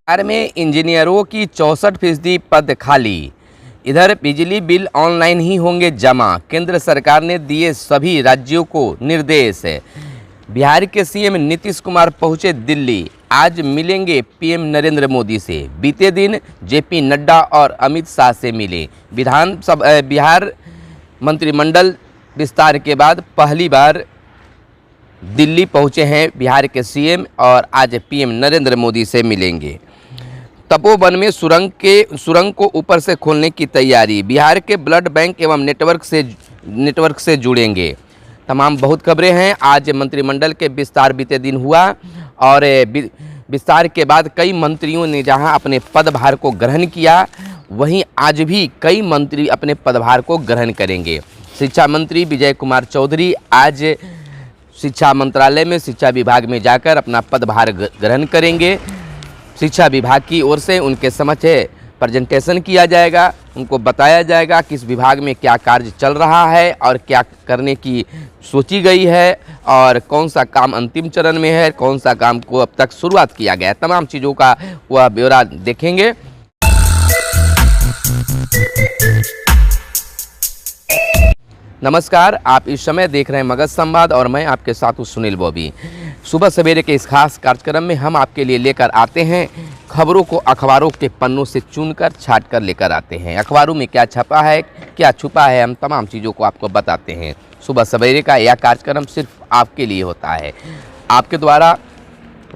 बिहार में इंजीनियरों की 64% पद खाली। इधर बिजली बिल ऑनलाइन ही होंगे जमा। केंद्र सरकार ने दिए सभी राज्यों को निर्देश। बिहार के सीएम नीतीश कुमार पहुंचे दिल्ली। आज मिलेंगे पीएम नरेंद्र मोदी से। बीते दिन जेपी नड्डा और अमित शाह से मिले। बिहार मंत्रिमंडल विस्तार के बाद पहली बार दिल्ली पहुंचे हैं बिहार के सीएम और आज पीएम नरेंद्र मोदी से मिलेंगे। तपोवन में सुरंग को ऊपर से खोलने की तैयारी। बिहार के ब्लड बैंक एवं नेटवर्क से जुड़ेंगे। तमाम बहुत खबरें हैं। आज मंत्रिमंडल के विस्तार बीते दिन हुआ और विस्तार के बाद कई मंत्रियों ने जहां अपने पदभार को ग्रहण किया, वहीं आज भी कई मंत्री अपने पदभार को ग्रहण करेंगे। शिक्षा मंत्री विजय कुमार चौधरी आज शिक्षा मंत्रालय में शिक्षा विभाग में जाकर अपना पदभार ग्रहण करेंगे। शिक्षा विभाग की ओर से उनके समक्ष प्रेजेंटेशन किया जाएगा। उनको बताया जाएगा किस विभाग में क्या कार्य चल रहा है और क्या करने की सोची गई है और कौन सा काम अंतिम चरण में है, कौन सा काम को अब तक शुरुआत किया गया है। तमाम चीज़ों का वह ब्यौरा देखेंगे। नमस्कार, आप इस समय देख रहे हैं मगध संवाद और मैं आपके साथ हूँ सुनील बॉबी। सुबह सवेरे के इस खास कार्यक्रम में हम आपके लिए लेकर आते हैं खबरों को अखबारों के पन्नों से चुनकर छाट कर लेकर आते हैं। अखबारों में क्या छपा है, क्या छुपा है, हम तमाम चीज़ों को आपको बताते हैं। सुबह सवेरे का यह कार्यक्रम सिर्फ आपके लिए होता है। आपके द्वारा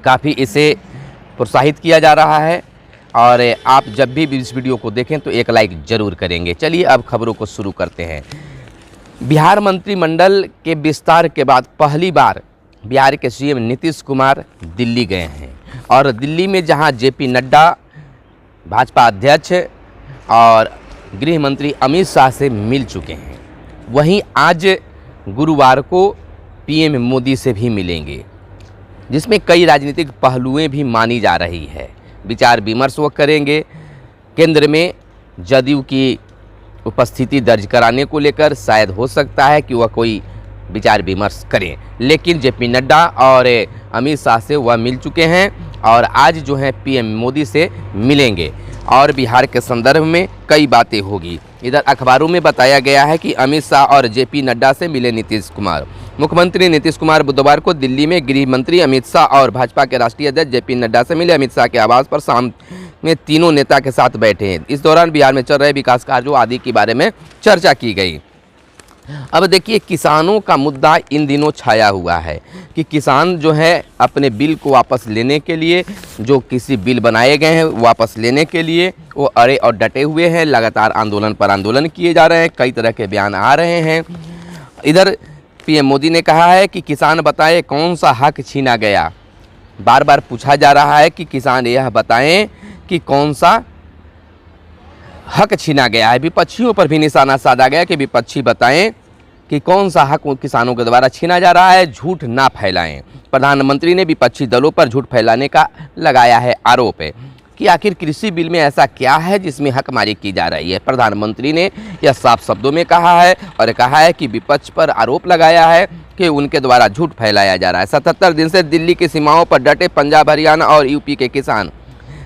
काफ़ी इसे प्रोत्साहित किया जा रहा है और आप जब भी इस वीडियो को देखें तो एक लाइक ज़रूर करेंगे। चलिए अब खबरों को शुरू करते हैं। बिहार मंत्रिमंडल के विस्तार के बाद पहली बार बिहार के सीएम नीतीश कुमार दिल्ली गए हैं और दिल्ली में जहां जेपी नड्डा भाजपा अध्यक्ष और गृह मंत्री अमित शाह से मिल चुके हैं, वहीं आज गुरुवार को पीएम मोदी से भी मिलेंगे, जिसमें कई राजनीतिक पहलुएं भी मानी जा रही है। विचार विमर्श वो करेंगे। केंद्र में जदयू की उपस्थिति दर्ज कराने को लेकर शायद हो सकता है कि वह कोई विचार विमर्श करें, लेकिन जेपी नड्डा और अमित शाह से वह मिल चुके हैं और आज जो है पीएम मोदी से मिलेंगे और बिहार के संदर्भ में कई बातें होगी। इधर अखबारों में बताया गया है कि अमित शाह और जेपी नड्डा से मिले नीतीश कुमार। मुख्यमंत्री नीतीश कुमार बुधवार को दिल्ली में गृह मंत्री अमित शाह और भाजपा के राष्ट्रीय अध्यक्ष जेपी नड्डा से मिले। अमित शाह के आवास पर शाम में तीनों नेता के साथ बैठे हैं। इस दौरान बिहार में चल रहे विकास कार्यों आदि के बारे में चर्चा की गई। अब देखिए, किसानों का मुद्दा इन दिनों छाया हुआ है कि किसान जो है अपने बिल को वापस लेने के लिए, जो किसी बिल बनाए गए हैं वापस लेने के लिए वो अड़े और डटे हुए हैं। लगातार आंदोलन पर आंदोलन किए जा रहे हैं, कई तरह के बयान आ रहे हैं। इधर पीएम मोदी ने कहा है कि किसान बताएं कौन सा हक छीना गया। बार बार पूछा जा रहा है कि किसान यह बताएं कि कौन सा हक छीना गया है। विपक्षियों पर भी निशाना साधा गया कि विपक्षी बताएं कि कौन सा हक किसानों के द्वारा छीना जा रहा है। झूठ ना फैलाएं। प्रधानमंत्री ने विपक्षी दलों पर झूठ फैलाने का लगाया है आरोप है कि आखिर कृषि बिल में ऐसा क्या है जिसमें हकमारी की जा रही है। प्रधानमंत्री ने यह साफ शब्दों में कहा है और कहा है कि विपक्ष पर आरोप लगाया है कि उनके द्वारा झूठ फैलाया जा रहा है। 77 दिन से दिल्ली की सीमाओं पर डटे पंजाब, हरियाणा और यूपी के किसान।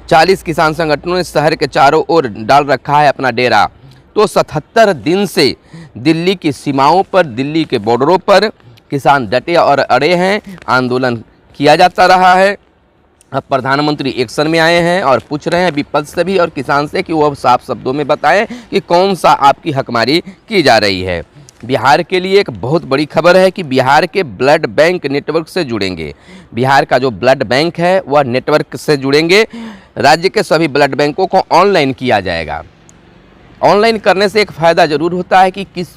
40 किसान संगठनों ने शहर के चारों ओर डाल रखा है अपना डेरा। तो 77 दिन से दिल्ली की सीमाओं पर, दिल्ली के बॉर्डरों पर किसान डटे और अड़े हैं। आंदोलन किया जाता रहा है। अब प्रधानमंत्री एक्शन में आए हैं और पूछ रहे हैं विपक्ष से भी और किसान से कि वह साफ शब्दों में बताएं कि कौन सा आपकी हकमारी की जा रही है। बिहार के लिए एक बहुत बड़ी खबर है कि बिहार के ब्लड बैंक नेटवर्क से जुड़ेंगे। बिहार का जो ब्लड बैंक है वह नेटवर्क से जुड़ेंगे। राज्य के सभी ब्लड बैंकों को ऑनलाइन किया जाएगा। ऑनलाइन करने से एक फ़ायदा ज़रूर होता है कि किस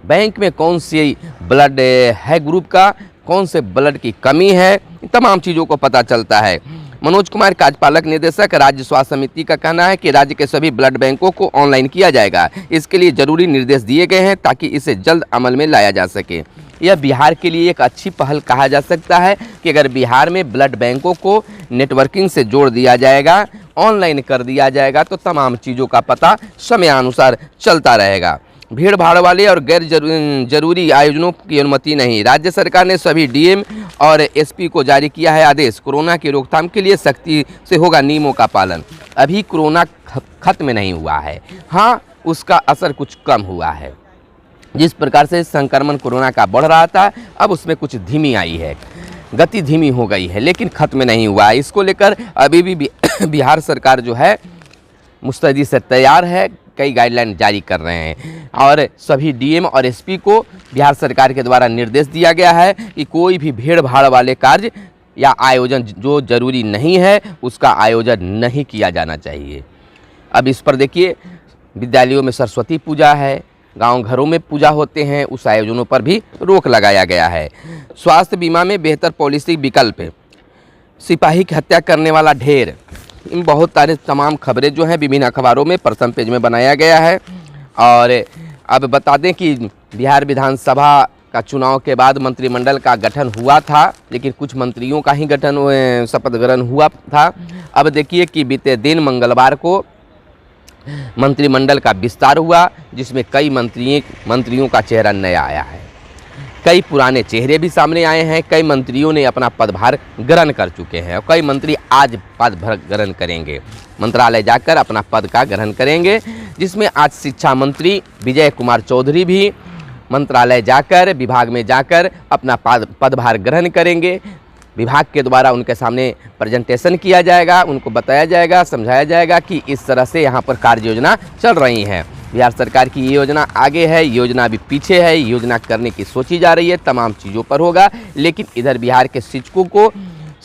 बैंक में कौन सी ब्लड है ग्रुप का, कौन से ब्लड की कमी है, तमाम चीज़ों को पता चलता है। मनोज कुमार, कार्यपालक निदेशक, राज्य स्वास्थ्य समिति का कहना है कि राज्य के सभी ब्लड बैंकों को ऑनलाइन किया जाएगा। इसके लिए जरूरी निर्देश दिए गए हैं ताकि इसे जल्द अमल में लाया जा सके। यह बिहार के लिए एक अच्छी पहल कहा जा सकता है कि अगर बिहार में ब्लड बैंकों को नेटवर्किंग से जोड़ दिया जाएगा, ऑनलाइन कर दिया जाएगा तो तमाम चीज़ों का पता समयानुसार चलता रहेगा। भीड़ भाड़ वाले और गैर जरूरी आयोजनों की अनुमति नहीं। राज्य सरकार ने सभी डीएम और एसपी को जारी किया है आदेश। कोरोना की रोकथाम के लिए सख्ती से होगा नियमों का पालन। अभी कोरोना खत्म नहीं हुआ है, हाँ उसका असर कुछ कम हुआ है। जिस प्रकार से संक्रमण कोरोना का बढ़ रहा था, अब उसमें कुछ धीमी आई है, गति धीमी हो गई है, लेकिन खत्म नहीं हुआ है। इसको लेकर अभी भी बिहार सरकार जो है मुस्तैदी से तैयार है, कई गाइडलाइन जारी कर रहे हैं और सभी डीएम और एसपी को बिहार सरकार के द्वारा निर्देश दिया गया है कि कोई भी भीड़ भाड़ वाले कार्य या आयोजन जो जरूरी नहीं है उसका आयोजन नहीं किया जाना चाहिए। अब इस पर देखिए, विद्यालयों में सरस्वती पूजा है, गांव घरों में पूजा होते हैं, उस आयोजनों पर भी रोक लगाया गया है। स्वास्थ्य बीमा में बेहतर पॉलिसी विकल्प, सिपाही की हत्या करने वाला ढेर, इन बहुत सारे तमाम खबरें जो हैं विभिन्न अखबारों में प्रथम पेज में बनाया गया है। और अब बता दें कि बिहार विधानसभा का चुनाव के बाद मंत्रिमंडल का गठन हुआ था, लेकिन कुछ मंत्रियों का ही गठन शपथ ग्रहण हुआ था। अब देखिए कि बीते दिन मंगलवार को मंत्रिमंडल का विस्तार हुआ, जिसमें कई मंत्रियों का चेहरा नया आया है, कई पुराने चेहरे भी सामने आए हैं। कई मंत्रियों ने अपना पदभार ग्रहण कर चुके हैं और कई मंत्री आज पदभार ग्रहण करेंगे, मंत्रालय जाकर अपना पद का ग्रहण करेंगे। जिसमें आज शिक्षा मंत्री विजय कुमार चौधरी भी मंत्रालय जाकर, विभाग में जाकर अपना पदभार ग्रहण करेंगे। विभाग के द्वारा उनके सामने प्रेजेंटेशन किया जाएगा, उनको बताया जाएगा, समझाया जाएगा कि इस तरह से यहाँ पर कार्य योजना चल रही है। बिहार सरकार की ये योजना आगे है, योजना अभी पीछे है, योजना करने की सोची जा रही है, तमाम चीज़ों पर होगा। लेकिन इधर बिहार के शिक्षकों को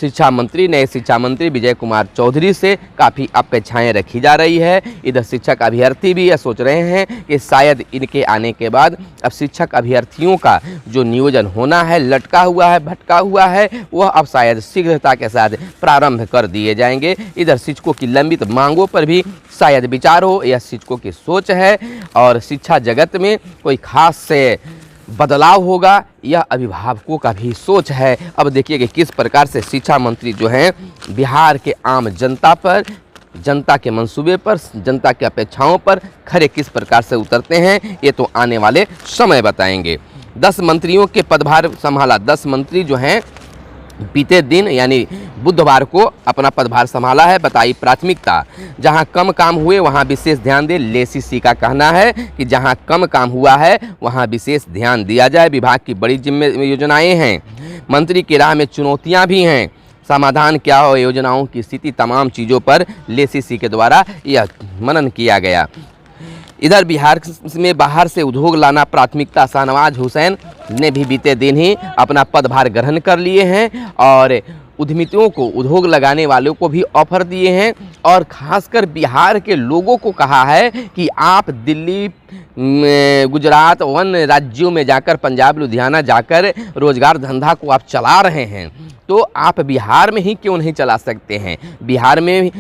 नए शिक्षा मंत्री विजय कुमार चौधरी से काफ़ी अपेक्षाएं रखी जा रही है। इधर शिक्षक अभ्यर्थी भी यह सोच रहे हैं कि शायद इनके आने के बाद अब शिक्षक अभ्यर्थियों का जो नियोजन होना है, लटका हुआ है, भटका हुआ है, वह अब शायद शीघ्रता के साथ प्रारंभ कर दिए जाएंगे। इधर शिक्षकों की लंबित मांगों पर भी शायद विचार हो, यह शिक्षकों की सोच है। और शिक्षा जगत में कोई खास से बदलाव होगा, यह अभिभावकों का भी सोच है। अब देखिए कि किस प्रकार से शिक्षा मंत्री जो हैं बिहार के आम जनता पर, जनता के मंसूबे पर, जनता की अपेक्षाओं पर खरे किस प्रकार से उतरते हैं, ये तो आने वाले समय बताएंगे। 10 मंत्रियों के पदभार संभाला। 10 मंत्री जो हैं बीते दिन यानी बुधवार को अपना पदभार संभाला है। बताई प्राथमिकता, जहां कम काम हुए वहां विशेष ध्यान दे। लेसी सी का कहना है कि जहां कम काम हुआ है वहां विशेष ध्यान दिया जाए। विभाग की बड़ी योजनाएं हैं, मंत्री की राह में चुनौतियां भी हैं, समाधान क्या हो योजनाओं की स्थिति, तमाम चीज़ों पर लेसी सी के द्वारा यह मनन किया गया। इधर बिहार में बाहर से उद्योग लाना प्राथमिकता। शाहनवाज हुसैन ने भी बीते दिन ही अपना पदभार ग्रहण कर लिए हैं और उद्यमियों को, उद्योग लगाने वालों को भी ऑफर दिए हैं और खासकर बिहार के लोगों को कहा है कि आप दिल्ली, गुजरात, अन्य राज्यों में जाकर, पंजाब, लुधियाना जाकर रोजगार धंधा को आप चला रहे हैं, तो आप बिहार में ही क्यों नहीं चला सकते हैं। बिहार में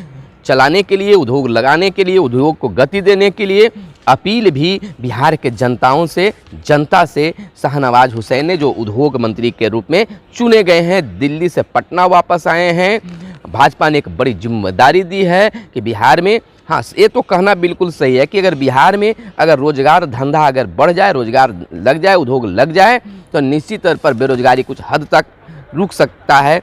चलाने के लिए, उद्योग लगाने के लिए, उद्योग को गति देने के लिए अपील भी बिहार के जनता से शाहनवाज हुसैन ने, जो उद्योग मंत्री के रूप में चुने गए हैं, दिल्ली से पटना वापस आए हैं। भाजपा ने एक बड़ी जिम्मेदारी दी है कि बिहार में, हाँ ये तो कहना बिल्कुल सही है कि अगर बिहार में अगर रोजगार धंधा अगर बढ़ जाए, रोजगार लग जाए, उद्योग लग जाए, तो निश्चित तौर पर बेरोजगारी कुछ हद तक रुक सकता है,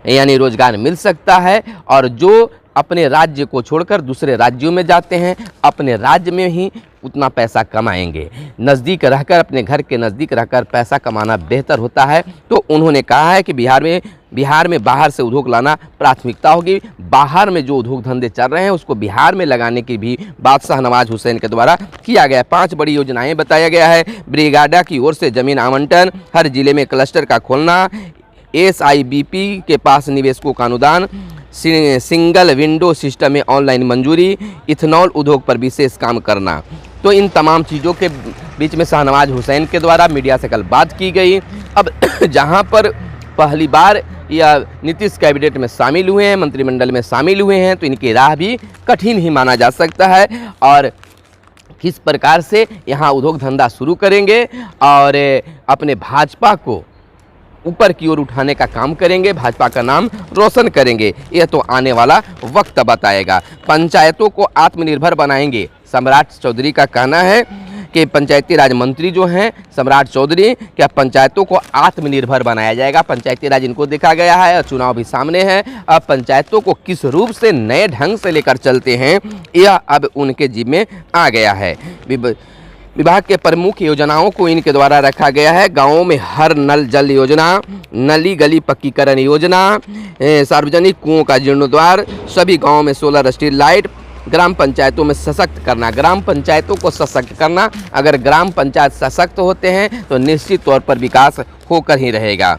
यानी रोजगार मिल सकता है। और जो अपने राज्य को छोड़कर दूसरे राज्यों में जाते हैं, अपने राज्य में ही उतना पैसा कमाएंगे। नज़दीक रहकर, अपने घर के नज़दीक रहकर पैसा कमाना बेहतर होता है। तो उन्होंने कहा है कि बिहार में बाहर से उद्योग लाना प्राथमिकता होगी। बाहर में जो उद्योग धंधे चल रहे हैं उसको बिहार में लगाने की भी बात शाहनवाज हुसैन के द्वारा किया गया है। 5 बड़ी योजनाएं बताया गया है। ब्रिगेडा की ओर से जमीन आवंटन, हर जिले में क्लस्टर का खोलना, SIBP के पास निवेशकों का अनुदान, सिंगल विंडो सिस्टम में ऑनलाइन मंजूरी, इथेनॉल उद्योग पर विशेष काम करना। तो इन तमाम चीज़ों के बीच में शाहनवाज हुसैन के द्वारा मीडिया से कल बात की गई। अब जहां पर पहली बार या नीतीश कैबिनेट में शामिल हुए हैं, मंत्रिमंडल में शामिल हुए हैं, तो इनकी राह भी कठिन ही माना जा सकता है। और किस प्रकार से यहाँ उद्योग धंधा शुरू करेंगे और अपने भाजपा को ऊपर की ओर उठाने का काम करेंगे, भाजपा का नाम रोशन करेंगे, यह तो आने वाला वक्त बताएगा। पंचायतों को आत्मनिर्भर बनाएंगे, सम्राट चौधरी का कहना है के पंचायती राज मंत्री जो हैं सम्राट चौधरी, क्या पंचायतों को आत्मनिर्भर बनाया जाएगा। पंचायती राज इनको देखा गया है और चुनाव भी सामने है। अब पंचायतों को किस रूप से नए ढंग से लेकर चलते हैं यह अब उनके जिम्मे आ गया है। विभाग के प्रमुख योजनाओं को इनके द्वारा रखा गया है। गांवों में हर नल जल योजना, नली गली पक्कीकरण योजना, सार्वजनिक कुओं का जीर्णोद्धार, सभी गांवों में सोलर स्ट्रीट लाइट, ग्राम पंचायतों में सशक्त करना। ग्राम पंचायतों को सशक्त करना, अगर ग्राम पंचायत सशक्त होते हैं तो निश्चित तौर पर विकास होकर ही रहेगा।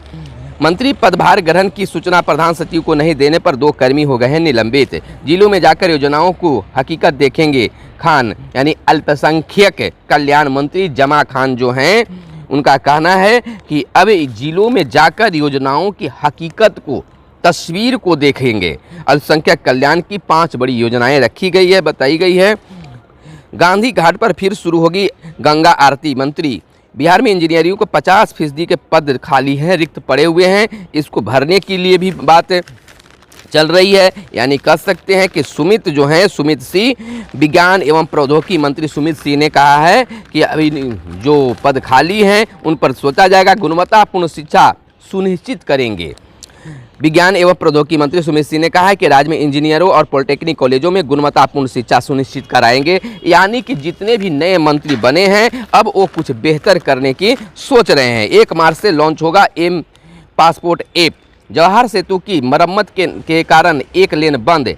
मंत्री पदभार ग्रहण की सूचना प्रधान सचिव को नहीं देने पर 2 कर्मी हो गए हैं निलंबित। जिलों में जाकर योजनाओं को हकीकत देखेंगे खान, यानी अल्पसंख्यक कल्याण मंत्री जमा खान जो हैं, उनका कहना है कि अब जिलों में जाकर योजनाओं की हकीकत को, तस्वीर को देखेंगे। अल्पसंख्यक कल्याण की 5 बड़ी योजनाएं रखी गई है, बताई गई है। गांधी घाट पर फिर शुरू होगी गंगा आरती। मंत्री, बिहार में इंजीनियरिंग को 50% के पद खाली हैं, रिक्त पड़े हुए हैं, इसको भरने के लिए भी बात चल रही है। यानी कह सकते हैं कि सुमित जो हैं, सुमित सिंह, विज्ञान एवं प्रौद्योगिकी मंत्री सुमित सिंह ने कहा है कि अभी जो पद खाली हैं उन पर सोचा जाएगा, गुणवत्तापूर्ण शिक्षा सुनिश्चित करेंगे। विज्ञान एवं प्रौद्योगिकी मंत्री सुमित सिंह ने कहा है कि राज्य में इंजीनियरों और पॉलिटेक्निक कॉलेजों में गुणवत्तापूर्ण शिक्षा सुनिश्चित कराएंगे। यानी कि जितने भी नए मंत्री बने हैं अब वो कुछ बेहतर करने की सोच रहे हैं। 1 मार्च से लॉन्च होगा एम पासपोर्ट ऐप। जवाहर सेतु की मरम्मत के कारण 1 लेन बंद।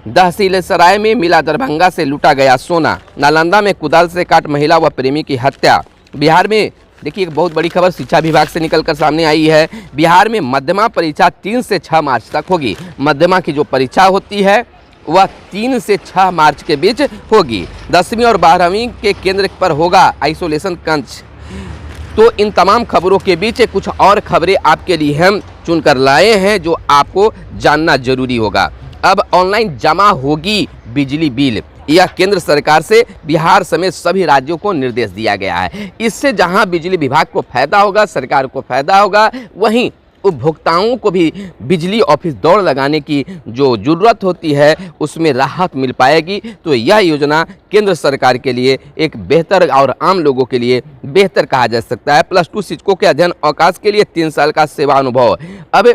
दहसीलसराय में मिला दरभंगा से लूटा गया सोना। नालंदा में कुदाल से काट महिला व प्रेमी की हत्या। बिहार में देखिए एक बहुत बड़ी खबर शिक्षा विभाग से निकलकर सामने आई है। बिहार में मध्यमा परीक्षा 3 से 6 मार्च तक होगी। मध्यमा की जो परीक्षा होती है वह 3 से 6 मार्च के बीच होगी। 10वीं और 12वीं के केंद्र पर होगा आइसोलेशन कक्ष। तो इन तमाम खबरों के बीच कुछ और खबरें आपके लिए हम चुनकर लाए हैं जो आपको जानना जरूरी होगा। अब ऑनलाइन जमा होगी बिजली बिल, यह केंद्र सरकार से बिहार समेत सभी राज्यों को निर्देश दिया गया है। इससे जहां बिजली विभाग को फायदा होगा, सरकार को फायदा होगा, वहीं उपभोक्ताओं को भी बिजली ऑफिस दौड़ लगाने की जो ज़रूरत होती है उसमें राहत मिल पाएगी। तो यह योजना केंद्र सरकार के लिए एक बेहतर और आम लोगों के लिए बेहतर कहा जा सकता है। +2 शिक्षकों के अध्ययन अवकाश के लिए 3 साल का सेवा अनुभव। अब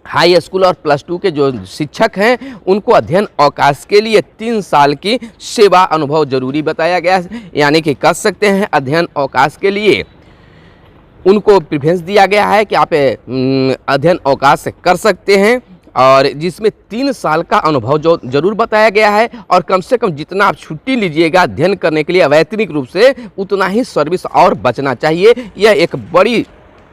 हाई स्कूल और +2 के जो शिक्षक हैं उनको अध्ययन अवकाश के लिए 3 साल की सेवा अनुभव जरूरी बताया गया है। यानी कि कह सकते हैं अध्ययन अवकाश के लिए उनको प्रेफरेंस दिया गया है कि आप अध्ययन अवकाश कर सकते हैं, और जिसमें 3 साल का अनुभव जो जरूर बताया गया है। और कम से कम जितना आप छुट्टी लीजिएगा अध्ययन करने के लिए अवैतनिक रूप से, उतना ही सर्विस और बचना चाहिए। यह एक बड़ी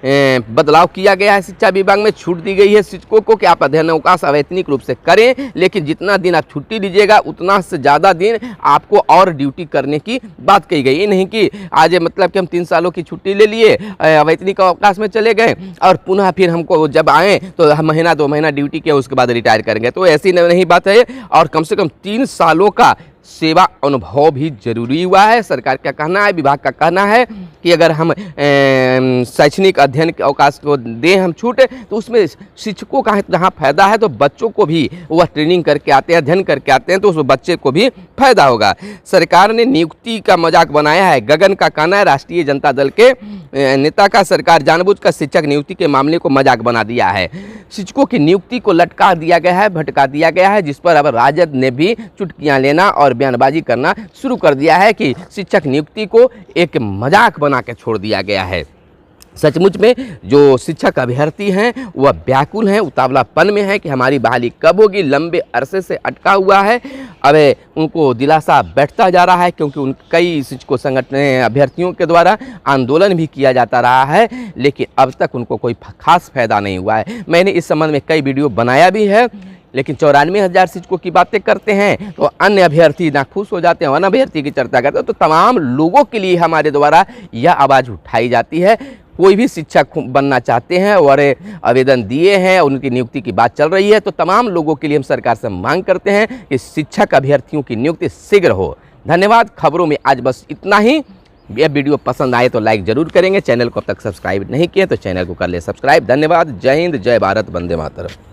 बदलाव किया गया है। शिक्षा विभाग में छूट दी गई है शिक्षकों को कि आप अध्ययन अवकाश अवैतनिक रूप से करें, लेकिन जितना दिन आप छुट्टी लीजिएगा उतना से ज़्यादा दिन आपको और ड्यूटी करने की बात कही गई। ये नहीं कि आज मतलब कि हम 3 सालों की छुट्टी ले लिए, अवैतनिक अवकाश में चले गए और पुनः फिर हमको जब आएँ तो महीना 2 महीना ड्यूटी किया उसके बाद रिटायर करेंगे, तो ऐसी नहीं बात है। और कम से कम 3 सालों का सेवा अनुभव भी जरूरी हुआ है। सरकार का कहना है, विभाग का कहना है कि अगर हम शैक्षणिक अध्ययन के अवकाश को दें हम छूट, तो उसमें शिक्षकों का जहाँ फायदा है तो बच्चों को भी वह ट्रेनिंग करके आते हैं, अध्ययन करके आते हैं, तो उस बच्चे को भी फायदा होगा। सरकार ने नियुक्ति का मजाक बनाया है। गगन का कहना है राष्ट्रीय जनता दल के नेता का सरकार जानबूझकर शिक्षक नियुक्ति के मामले को मजाक बना दिया है। शिक्षकों की नियुक्ति को लटका दिया गया है, भटका दिया गया है, जिस पर अब राजद ने भी चुटकियां लेना और बयानबाजी करना शुरू कर दिया है कि शिक्षक नियुक्ति को एक मजाक बना के छोड़ दिया गया है। सचमुच में जो शिक्षक अभ्यर्थी हैं वह व्याकुल हैं, उतावलापन में है कि हमारी बहाली कब होगी। लंबे अरसे से अटका हुआ है। अब उनको दिलासा बैठता जा रहा है, क्योंकि उन कई शिक्षकों संगठन अभ्यर्थियों के द्वारा आंदोलन भी किया जाता रहा है, लेकिन अब तक उनको कोई खास फायदा नहीं हुआ है। मैंने इस संबंध में कई वीडियो बनाया भी है, लेकिन 94,000 शिक्षकों की बातें करते हैं तो अन्य अभ्यर्थी ना खुश हो जाते हैं, अन्य अभ्यर्थी की चर्चा करते हैं। तो तमाम लोगों के लिए हमारे द्वारा यह आवाज़ उठाई जाती है। कोई भी शिक्षक बनना चाहते हैं और आवेदन दिए हैं, उनकी नियुक्ति की बात चल रही है, तो तमाम लोगों के लिए हम सरकार से मांग करते हैं कि शिक्षक अभ्यर्थियों की नियुक्ति शीघ्र हो। धन्यवाद। खबरों में आज बस इतना ही। यह वीडियो पसंद आए तो लाइक जरूर करेंगे। चैनल को अब तक सब्सक्राइब नहीं किए तो चैनल को कर ले सब्सक्राइब। धन्यवाद। जय हिंद, जय भारत, वंदे मातरम।